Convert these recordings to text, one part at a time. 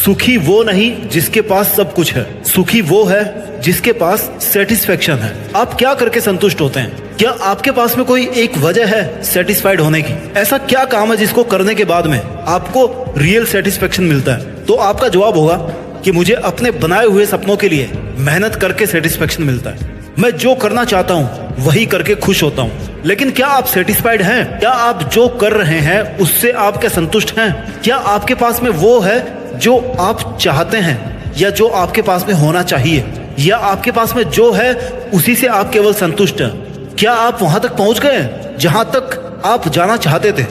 सुखी वो नहीं जिसके पास सब कुछ है, सुखी वो है जिसके पास सेटिस्फेक्शन है। आप क्या करके संतुष्ट होते हैं? क्या आपके पास में कोई एक वजह है सेटिस्फाइड होने की? ऐसा क्या काम है जिसको करने के बाद में आपको रियल सेटिस्फेक्शन मिलता है? तो आपका जवाब होगा कि मुझे अपने बनाए हुए सपनों के लिए मेहनत करके सेटिस्फेक्शन मिलता है। मैं जो करना चाहता हूँ वही करके खुश होता हूँ। लेकिन क्या आप सेटिस्फाइड हैं? क्या आप जो कर रहे हैं उससे आप क्या संतुष्ट हैं? क्या आपके पास में वो है जो आप चाहते हैं, या जो आपके पास में होना चाहिए, या आपके पास में जो है उसी से आप केवल संतुष्ट हैं? क्या आप वहां तक पहुंच गए जहां तक आप जाना चाहते थे?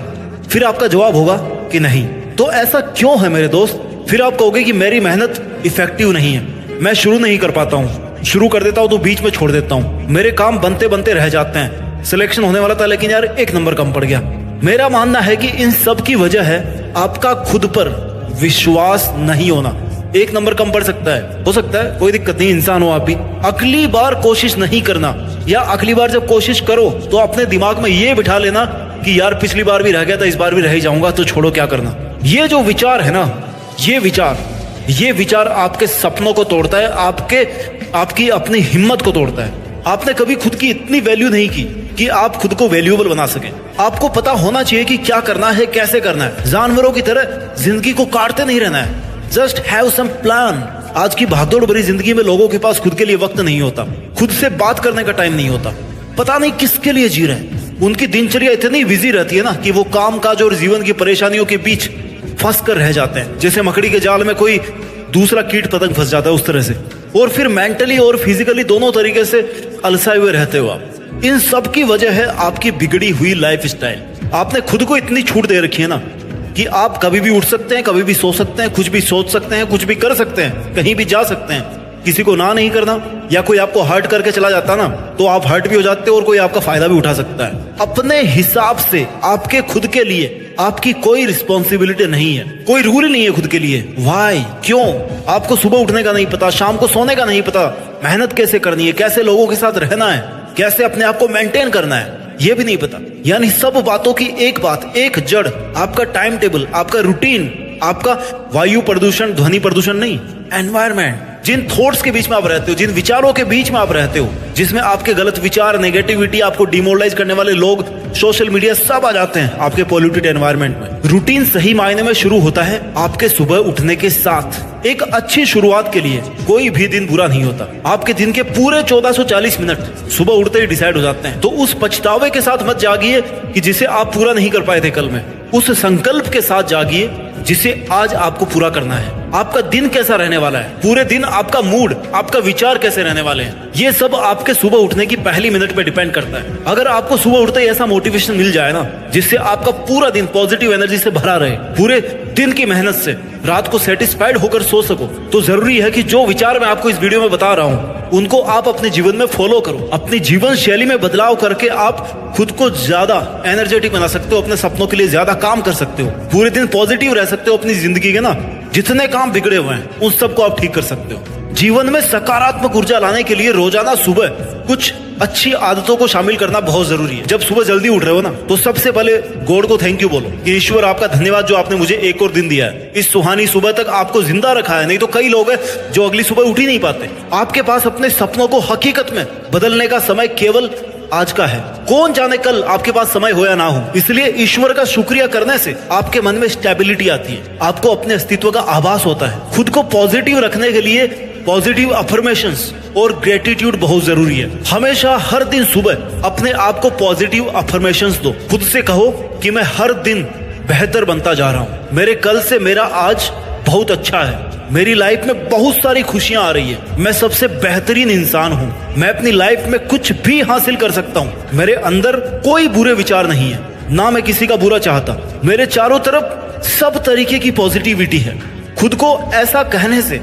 फिर आपका जवाब होगा कि नहीं। तो ऐसा क्यों है मेरे दोस्त? फिर आप कहोगे कि मेरी मेहनत इफेक्टिव नहीं है, मैं शुरू नहीं कर पाता हूँ, शुरू कर देता हूँ तो बीच में छोड़ देता हूँ, मेरे काम बनते बनते रह जाते हैं, सिलेक्शन होने वाला था लेकिन यार 1 नंबर कम पड़ गया। मेरा मानना है कि इन सब की वजह है आपका खुद पर विश्वास नहीं होना। 1 नंबर कम पड़ सकता है, हो सकता है, कोई दिक्कत नहीं, इंसान हो आप भी। अगली बार कोशिश नहीं करना, या अगली बार जब कोशिश करो तो अपने दिमाग में ये बिठा लेना कि यार पिछली बार भी रह गया था, इस बार भी रह ही जाऊंगा, तो छोड़ो क्या करना। ये जो विचार है ना, ये विचार आपके सपनों को तोड़ता है, आपकी अपनी हिम्मत को तोड़ता है। आपने कभी खुद की इतनी वैल्यू नहीं की कि आप खुद को वैल्यूएबल बना सकें। आपको पता होना चाहिए कि क्या करना है, कैसे करना है। जानवरों की तरह जिंदगी को काटते नहीं रहना है, जस्ट हैव सम प्लान। आज की भागदौड़ भरी जिंदगी में लोगों के पास खुद के लिए वक्त नहीं होता, खुद से बात करने का टाइम नहीं होता, पता नहीं किसके लिए जी रहे हैं। उनकी दिनचर्या इतनी बिजी रहती है ना कि वो काम काज और जीवन की परेशानियों के बीच फंस कर रह जाते हैं, जैसे मकड़ी के जाल में कोई दूसरा कीट पतंग फंस जाता है उस तरह से। और फिर मेंटली और फिजिकली दोनों तरीके से अलसाए हुए रहते हो आप। इन सब की वजह है आपकी बिगड़ी हुई लाइफ स्टाइल। आपने खुद को इतनी छूट दे रखी है ना कि आप कभी भी उठ सकते हैं, कभी भी सो सकते हैं, कुछ भी सोच सकते हैं, कुछ भी कर सकते हैं, कहीं भी जा सकते हैं। किसी को ना नहीं करना, या कोई आपको हर्ट करके चला जाता ना तो आप हर्ट भी हो जाते हो और कोई आपका फायदा भी उठा सकता है। अपने हिसाब से आपके खुद के लिए आपकी कोई रिस्पॉन्सिबिलिटी नहीं है, कोई रूल नहीं है खुद के लिए। वाई? क्यों? आपको सुबह उठने का नहीं पता, शाम को सोने का नहीं पता, मेहनत कैसे करनी है, कैसे लोगों के साथ रहना है, कैसे अपने आप को मेंटेन करना है, ये भी नहीं पता। यानी सब बातों की एक बात, एक जड़, आपका टाइम टेबल, आपका रूटीन, आपका वायु प्रदूषण, ध्वनि प्रदूषण नहीं, एनवायरमेंट। जिन थॉट्स के बीच में आप रहते हो, जिन विचारों के बीच में आप रहते हो, जिसमें आपके गलत विचार, नेगेटिविटी, आपको डिमोरलाइज करने वाले लोग, सोशल मीडिया, सब आ जाते हैं आपके पॉल्यूटेड एनवायरनमेंट में। रूटीन सही मायने में शुरू होता है आपके सुबह उठने के साथ। एक अच्छी शुरुआत के लिए कोई भी दिन बुरा नहीं होता। आपके दिन के पूरे 1440 मिनट सुबह उठते ही डिसाइड हो जाते हैं। तो उस पछतावे के साथ मत जागिए कि जिसे आप पूरा नहीं कर पाए थे कल में। उस संकल्प के साथ जागिए जिसे आज आपको पूरा करना है। आपका दिन कैसा रहने वाला है, पूरे दिन आपका मूड, आपका विचार कैसे रहने वाले हैं, ये सब आपके सुबह उठने की पहली मिनट पे डिपेंड करता है। अगर आपको सुबह उठते ही ऐसा मोटिवेशन मिल जाए ना जिससे आपका पूरा दिन पॉजिटिव एनर्जी से भरा रहे, पूरे दिन की मेहनत से रात को सेटिस्फाइड होकर सो सको, तो जरूरी है कि जो विचार मैं आपको इस वीडियो में बता रहा हूँ उनको आप अपने जीवन में फॉलो करो। अपनी जीवन शैली में बदलाव करके आप खुद को ज्यादा एनर्जेटिक बना सकते हो, अपने सपनों के लिए ज्यादा काम कर सकते हो, पूरे दिन पॉजिटिव रह सकते हो। अपनी जिंदगी के ना जितने काम बिगड़े हुए हैं उन सबको आप ठीक कर सकते हो। जीवन में सकारात्मक ऊर्जा लाने के लिए रोजाना सुबह कुछ अच्छी आदतों को शामिल करना बहुत जरूरी है। जब सुबह जल्दी उठ रहे हो ना तो सबसे पहले गॉड को थैंक यू बोलो कि ईश्वर आपका धन्यवाद जो आपने मुझे एक और दिन दिया है, इस सुहानी सुबह तक आपको जिंदा रखा है। नहीं तो कई लोग हैं जो अगली सुबह उठ ही नहीं पाते। आपके पास अपने सपनों को हकीकत में बदलने का समय केवल आज का है। कौन जाने कल आपके पास समय हो या ना हो। इसलिए ईश्वर का शुक्रिया करने से आपके मन में स्टेबिलिटी आती है, आपको अपने अस्तित्व का आभास होता है। खुद को पॉजिटिव रखने के लिए पॉजिटिव अफर्मेशंस और ग्रेटिट्यूड बहुत जरूरी है। हमेशा हर दिन सुबह अपने आप को पॉजिटिव अफर्मेशंस दो। खुद से कहो कि मैं हर दिन बेहतर बनता जा रहा हूँ, मेरे कल से मेरा आज बहुत अच्छा है, मेरी लाइफ में बहुत सारी खुशियां आ रही है, मैं सबसे बेहतरीन इंसान हूँ, मैं अपनी लाइफ में कुछ भी हासिल कर सकता हूँ, मेरे अंदर कोई बुरे विचार नहीं है, ना मैं किसी का बुरा चाहता, मेरे चारों तरफ सब तरीके की पॉजिटिविटी है। खुद को ऐसा कहने से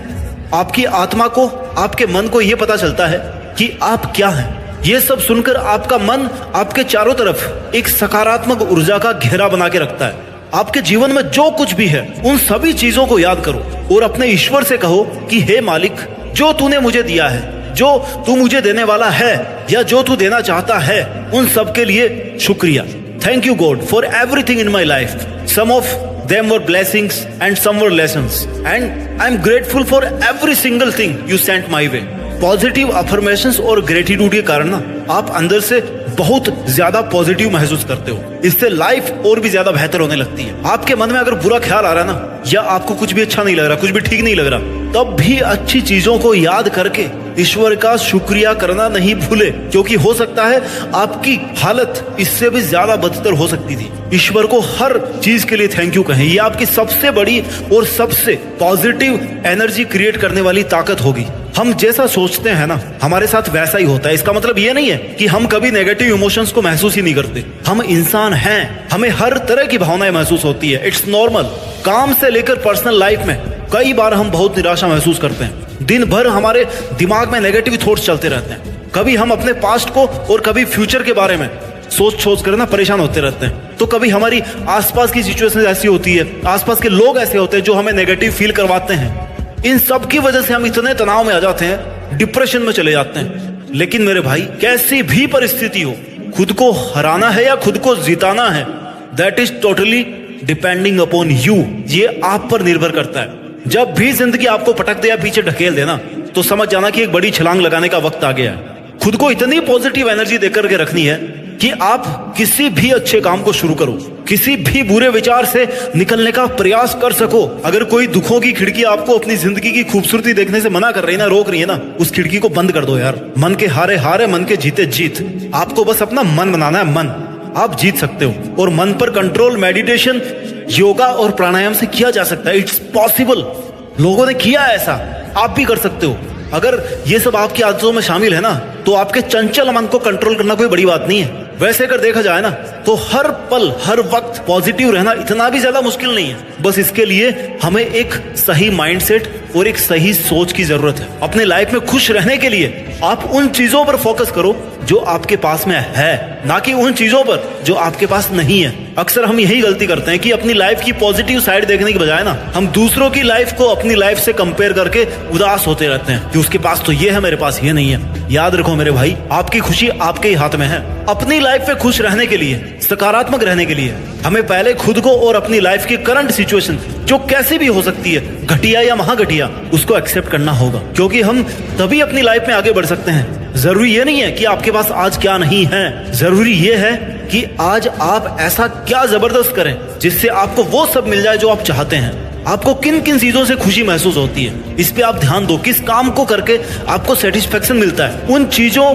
आपकी आत्मा को, आपके मन को यह पता चलता है कि आप क्या हैं। ये सब सुनकर आपका मन आपके चारों तरफ एक सकारात्मक ऊर्जा का घेरा बना के रखता है। आपके जीवन में जो कुछ भी है उन सभी चीजों को याद करो और अपने ईश्वर से कहो कि हे मालिक, जो तूने मुझे दिया है, जो तू मुझे देने वाला है या जो तू देना चाहता है, उन सब के लिए शुक्रिया। Thank you God for everything in my life. Some of Them were blessings and some were lessons. And I'm grateful for every single thing you sent my way. Positive affirmations और ग्रेटिट्यूड के कारण ना आप अंदर से बहुत ज्यादा positive महसूस करते हो। इससे लाइफ और भी ज्यादा बेहतर होने लगती है। आपके मन में अगर बुरा ख्याल आ रहा है ना, या आपको कुछ भी अच्छा नहीं लग रहा, कुछ भी ठीक नहीं लग रहा, तब भी अच्छी चीजों को याद करके ईश्वर का शुक्रिया करना नहीं भूले, क्योंकि हो सकता है आपकी हालत इससे भी ज्यादा बदतर हो सकती थी। ईश्वर को हर चीज के लिए थैंक यू कहें। ये आपकी सबसे बड़ी और सबसे पॉजिटिव एनर्जी क्रिएट करने वाली ताकत होगी। हम जैसा सोचते हैं ना, हमारे साथ वैसा ही होता है। इसका मतलब ये नहीं है कि हम कभी नेगेटिव इमोशंस को महसूस ही नहीं करते। हम इंसान हैं, हमें हर तरह की भावनाएं महसूस होती है। It's normal. काम से लेकर पर्सनल लाइफ में कई बार हम बहुत निराशा महसूस करते हैं। दिन भर हमारे दिमाग में नेगेटिव थॉट्स चलते रहते हैं। कभी हम अपने पास्ट को और कभी फ्यूचर के बारे में सोच कर ना परेशान होते रहते हैं। तो कभी हमारी आसपास की सिचुएशन ऐसी होती है, आसपास के लोग ऐसे होते हैं जो हमें नेगेटिव फील करवाते हैं। इन सब की वजह से हम इतने तनाव में आ जाते हैं, डिप्रेशन में चले जाते हैं। लेकिन मेरे भाई, कैसी भी परिस्थिति हो, खुद को हराना है या खुद को जिताना है, that is totally depending upon you. ये आप पर निर्भर करता है। जब भी जिंदगी आपको पटक दे या पीछे ढकेल देना, तो समझ जाना कि एक बड़ी छलांग लगाने का वक्त आ गया है। खुद को इतनी पॉजिटिव एनर्जी देकर के रखनी है कि आप किसी भी अच्छे काम को शुरू करो, किसी भी बुरे विचार से निकलने का प्रयास कर सको। अगर कोई दुखों की खिड़की आपको अपनी जिंदगी की खूबसूरती देखने से मना कर रही है ना, रोक रही है ना, उस खिड़की को बंद कर दो यार। मन के हारे हारे, मन के जीते जीत। आपको बस अपना मन बनाना है। मन आप जीत सकते हो, और मन पर कंट्रोल मेडिटेशन, योगा और प्राणायाम से किया जा सकता है। It's possible. लोगों ने किया ऐसा, आप भी कर सकते हो। अगर ये सब आपकी आदतों में शामिल है ना, तो आपके चंचल मन को कंट्रोल करना कोई बड़ी बात नहीं है। वैसे अगर देखा जाए ना, तो हर पल हर वक्त पॉजिटिव रहना इतना भी ज्यादा मुश्किल नहीं है। बस इसके लिए हमें एक सही माइंडसेट और एक सही सोच की जरूरत है। अपने लाइफ में खुश रहने के लिए आप उन चीजों पर फोकस करो जो आपके पास में है, ना कि उन चीजों पर जो आपके पास नहीं है। अक्सर हम यही गलती करते हैं कि अपनी लाइफ की पॉजिटिव साइड देखने की बजाय ना, हम दूसरों की लाइफ को अपनी लाइफ से कंपेयर करके उदास होते रहते हैं कि उसके पास तो ये है, मेरे पास ये नहीं है। याद रखो मेरे भाई, आपकी खुशी आपके ही हाथ में है। अपनी लाइफ में खुश रहने के लिए, सकारात्मक रहने के लिए, हमें पहले खुद को और अपनी लाइफ की करंट सिचुएशन, जो कैसी भी हो सकती है, घटिया या महाघटिया, उसको एक्सेप्ट करना होगा। क्योंकि हम तभी अपनी लाइफ में आगे बढ़ सकते हैं। जरूरी ये नहीं है कि आपके पास आज क्या नहीं है, जरूरी ये है कि आज आप ऐसा क्या जबरदस्त करें जिससे आपको वो सब मिल जाए जो आप चाहते हैं। आपको किन किन चीजों से खुशी महसूस होती है, इस पे आप ध्यान दो। किस काम को करके आपको सेटिस्फेक्शन मिलता है, उन चीजों,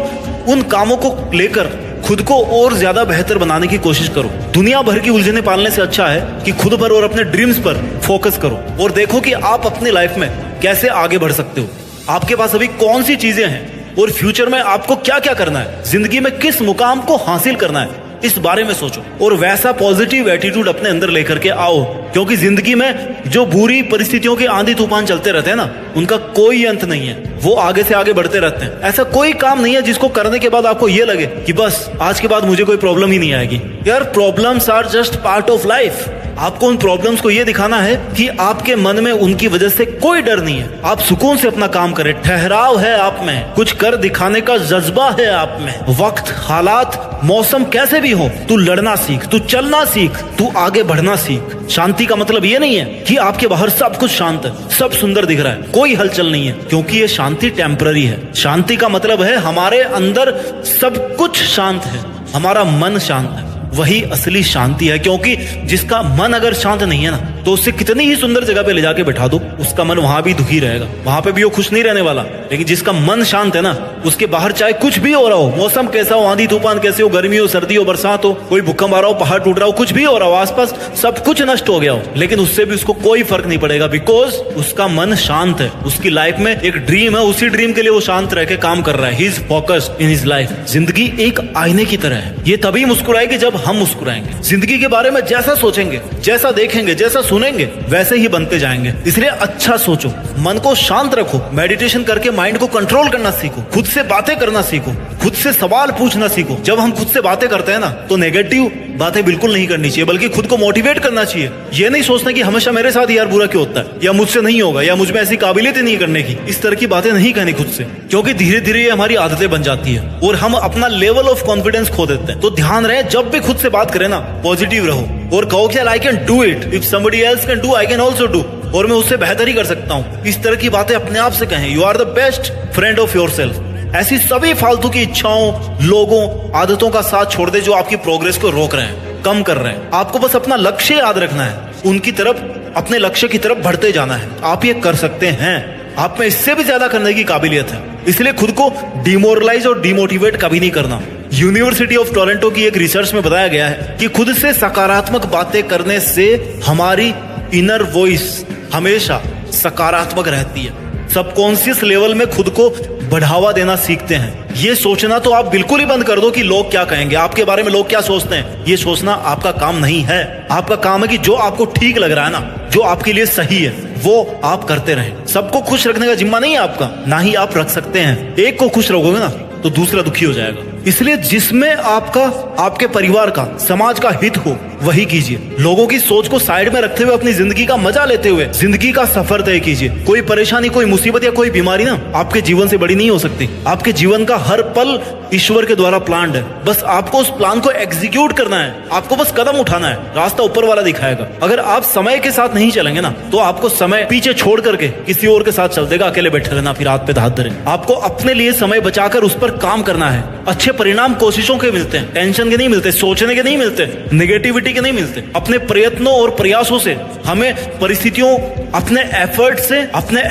उन कामों को लेकर खुद को और ज्यादा बेहतर बनाने की कोशिश करो। दुनिया भर की उलझने पालने से अच्छा है कि खुद पर और अपने ड्रीम्स पर फोकस करो और देखो कि आप अपनी लाइफ में कैसे आगे बढ़ सकते हो। आपके पास अभी कौन सी चीजें हैं और फ्यूचर में आपको क्या क्या करना है, जिंदगी में किस मुकाम को हासिल करना है, इस बारे में सोचो और वैसा पॉजिटिव एटीट्यूड अपने अंदर लेकर के आओ। क्योंकि जिंदगी में जो बुरी परिस्थितियों के आंधी तूफान चलते रहते हैं ना, उनका कोई अंत नहीं है। वो आगे से आगे बढ़ते रहते हैं। ऐसा कोई काम नहीं है जिसको करने के बाद आपको ये लगे कि बस आज के बाद मुझे कोई प्रॉब्लम ही नहीं आएगी। यार, problems are just part of life. आपको उन प्रॉब्लम्स को ये दिखाना है कि आपके मन में उनकी वजह से कोई डर नहीं है। आप सुकून से अपना काम करें, ठहराव है आप में, कुछ कर दिखाने का जज्बा है आप में। वक्त, हालात, मौसम कैसे भी हो, तू लड़ना सीख, तू चलना सीख, तू आगे बढ़ना सीख। शांति का मतलब ये नहीं है कि आपके बाहर सब कुछ शांत है, सब सुंदर दिख रहा है, कोई हलचल नहीं है, क्योंकि ये शांति टेम्पररी है। शांति का मतलब है हमारे अंदर सब कुछ शांत है, हमारा मन शांत है, वही असली शांति है। क्योंकि जिसका मन अगर शांत नहीं है ना, तो उसे कितनी ही सुंदर जगह पे ले जाके बैठा दो, उसका मन वहां भी दुखी रहेगा, वहां पे भी वो खुश नहीं रहने वाला। लेकिन जिसका मन शांत है ना, उसके बाहर चाहे कुछ भी हो रहा हो, मौसम कैसा हो, आंधी तूफान कैसे हो, गर्मी हो, सर्दी हो, बरसात हो, कोई भूकंप आ रहा हो, पहाड़ टूट रहा हो, कुछ भी हो रहा हो, आसपास सब कुछ नष्ट हो गया हो, लेकिन उससे भी उसको कोई फर्क नहीं पड़ेगा, बिकॉज उसका मन शांत है। उसकी लाइफ में एक ड्रीम है, उसी ड्रीम के लिए वो शांत रह के काम कर रहा है। He is focused in his life. जिंदगी एक आईने की तरह है, ये तभी मुस्कुराएगी जब हम मुस्कुराएंगे। जिंदगी के बारे में जैसा सोचेंगे, जैसा देखेंगे, जैसा सुनेंगे, वैसे ही बनते जाएंगे। इसलिए अच्छा सोचो, मन को शांत रखो, मेडिटेशन करके माइंड को कंट्रोल करना सीखो, खुद से बातें करना सीखो, खुद से सवाल पूछना सीखो। जब हम खुद से बातें करते हैं ना, तो नेगेटिव बातें बिल्कुल नहीं करनी चाहिए, बल्कि खुद को मोटिवेट करना चाहिए। ये नहीं सोचना कि हमेशा मेरे साथ यार बुरा क्यों होता है, या मुझसे नहीं होगा, या मुझ में ऐसी काबिलियत नहीं करने की। इस तरह की बातें नहीं कहनी खुद से, क्योंकि धीरे धीरे ये हमारी आदतें बन जाती है और हम अपना लेवल ऑफ कॉन्फिडेंस खो देते हैं। तो ध्यान रहे, जब भी खुद से बात करें ना, पॉजिटिव रहो और कहो कि I can do it, if somebody else can do I can also do, और मैं उससे बेहतर ही कर सकता हूँ। इस तरह की बातें अपने आप से कहें। You are the best friend of yourself. ऐसी सभी फालतू की इच्छाओं, लोगों, आदतों का साथ छोड़ दे जो आपकी प्रोग्रेस को रोक रहे हैं, कम कर रहे हैं। आपको बस अपना लक्ष्य याद रखना है, उनकी तरफ, अपने लक्ष्य की तरफ बढ़ते जाना है। आप ये कर सकते हैं, आप में इससे भी ज्यादा करने की काबिलियत है। इसलिए खुद को डिमोरलाइज और डिमोटिवेट कभी नहीं करना। यूनिवर्सिटी ऑफ टोरंटो की एक रिसर्च में बताया गया है कि खुद से सकारात्मक बातें करने से हमारी इनर वॉइस हमेशा सकारात्मक रहती है। सबकॉन्शियस लेवल में खुद को बढ़ावा देना सीखते हैं। ये सोचना तो आप बिल्कुल ही बंद कर दो कि लोग क्या कहेंगे, आपके बारे में लोग क्या सोचते हैं। ये सोचना आपका काम नहीं है। आपका काम है कि जो आपको ठीक लग रहा है ना, जो आपके लिए सही है, वो आप करते रहें। सबको खुश रखने का जिम्मा नहीं है आपका, ना ही आप रख सकते हैं। एक को खुश रखोगे ना तो दूसरा दुखी हो जाएगा। इसलिए जिसमें आपका, आपके परिवार का, समाज का हित हो वही कीजिए। लोगों की सोच को साइड में रखते हुए अपनी जिंदगी का मजा लेते हुए जिंदगी का सफर तय कीजिए। कोई परेशानी, कोई मुसीबत या कोई बीमारी ना आपके जीवन से बड़ी नहीं हो सकती। आपके जीवन का हर पल ईश्वर के द्वारा प्लान्ड है। बस आपको उस प्लान को एग्जीक्यूट करना है। आपको बस कदम उठाना है, रास्ता ऊपर वाला दिखाएगा। अगर आप समय के साथ नहीं चलेंगे ना तो आपको समय पीछे छोड़ करके किसी और के साथ चल देगा। अकेले बैठे रहना, फिर हाथ पे हाथ धरे। आपको अपने लिए समय बचाकर उस पर काम करना है। अच्छे परिणाम कोशिशों के मिलते हैं, टेंशन के नहीं मिलते, सोचने के नहीं मिलते, नेगेटिविटी के नहीं मिलते। अपने प्रयत्नों और प्रयासों से हमें परिस्थितियों, अपने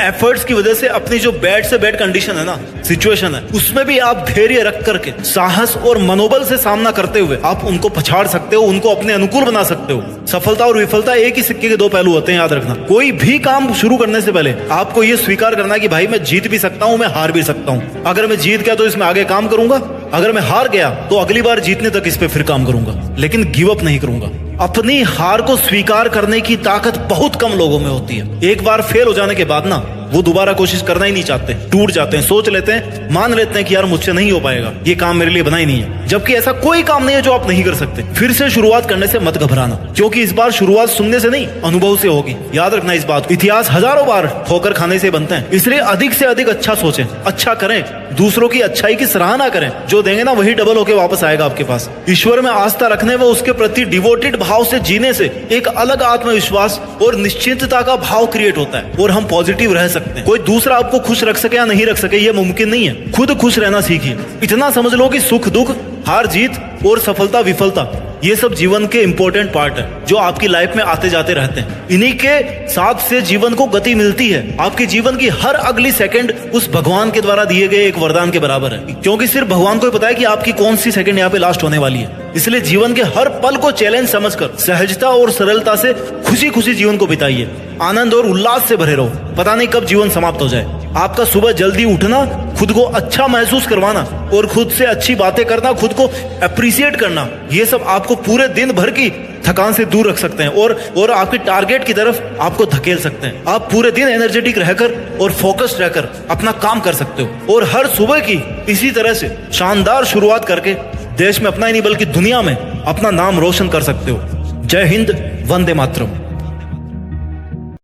एफर्ट्स की वजह से अपनी जो बैड से बैड कंडीशन है ना, सिचुएशन है, उसमें भी आप धैर्य रख करके, साहस और मनोबल से सामना करते हुए आप उनको पछाड़ सकते हो, उनको अपने अनुकूल बना सकते हो। सफलता और विफलता एक ही सिक्के के दो पहलू होते हैं, याद रखना। कोई भी काम शुरू करने से पहले आपको ये स्वीकार करना है कि भाई मैं जीत भी सकता हूं, मैं हार भी सकता हूं। अगर मैं जीत गया तो इसमें आगे काम करूंगा, अगर मैं हार गया तो अगली बार जीतने तक इस पे फिर काम करूंगा, लेकिन गिव अप नहीं करूंगा। अपनी हार को स्वीकार करने की ताकत बहुत कम लोगों में होती है। एक बार फेल हो जाने के बाद ना वो दोबारा कोशिश करना ही नहीं चाहते, टूट जाते हैं, सोच लेते हैं, मान लेते हैं कि यार मुझसे नहीं हो पाएगा, ये काम मेरे लिए बना ही नहीं है। जबकि ऐसा कोई काम नहीं है जो आप नहीं कर सकते। फिर से शुरुआत करने से मत घबराना, क्योंकि इस बार शुरुआत सुनने से नहीं, अनुभव से होगी। याद रखना इस बात। इतिहास हजारों बार ठोकर खाने से बनते हैं। इसलिए अधिक से अधिक अच्छा सोचें, अच्छा करें, दूसरों की अच्छाई की सराहना करें। जो देंगे ना वही डबल होके वापस आएगा आपके पास। ईश्वर में आस्था रखने व उसके प्रति डिवोटेड भाव से जीने से एक अलग आत्मविश्वास और निश्चिंतता का भाव क्रिएट होता है और हम पॉजिटिव रह सकते हैं। कोई दूसरा आपको खुश रख सके या नहीं रख सके ये मुमकिन नहीं है। खुद खुश रहना सीखिए। इतना समझ लो कि सुख दुख, हार जीत और सफलता विफलता ये सब जीवन के इंपॉर्टेंट पार्ट है जो आपकी लाइफ में आते जाते रहते हैं। इन्हीं के साथ से जीवन को गति मिलती है। आपके जीवन की हर अगली सेकंड उस भगवान के द्वारा दिए गए एक वरदान के बराबर है, क्योंकि सिर्फ भगवान को ही पता है कि आपकी कौन सी सेकंड यहाँ पे लास्ट होने वाली है। इसलिए जीवन के हर पल को चैलेंज समझकर सहजता और सरलता से खुशी खुशी जीवन को बिताइए। आनंद और उल्लास से भरे रहो। पता नहीं कब जीवन समाप्त हो जाए। आपका सुबह जल्दी उठना, खुद को अच्छा महसूस करवाना और खुद से अच्छी बातें करना, खुद को अप्रिशिएट करना, ये सब आपको पूरे दिन भर की थकान से दूर रख सकते हैं और आपके टारगेट की तरफ आपको धकेल सकते हैं। आप पूरे दिन एनर्जेटिक रहकर और फोकस्ड रहकर अपना काम कर सकते हो और हर सुबह की इसी तरह से शानदार शुरुआत करके देश में अपना ही नहीं बल्कि दुनिया में अपना नाम रोशन कर सकते हो। जय हिंद, वंदे मातरम।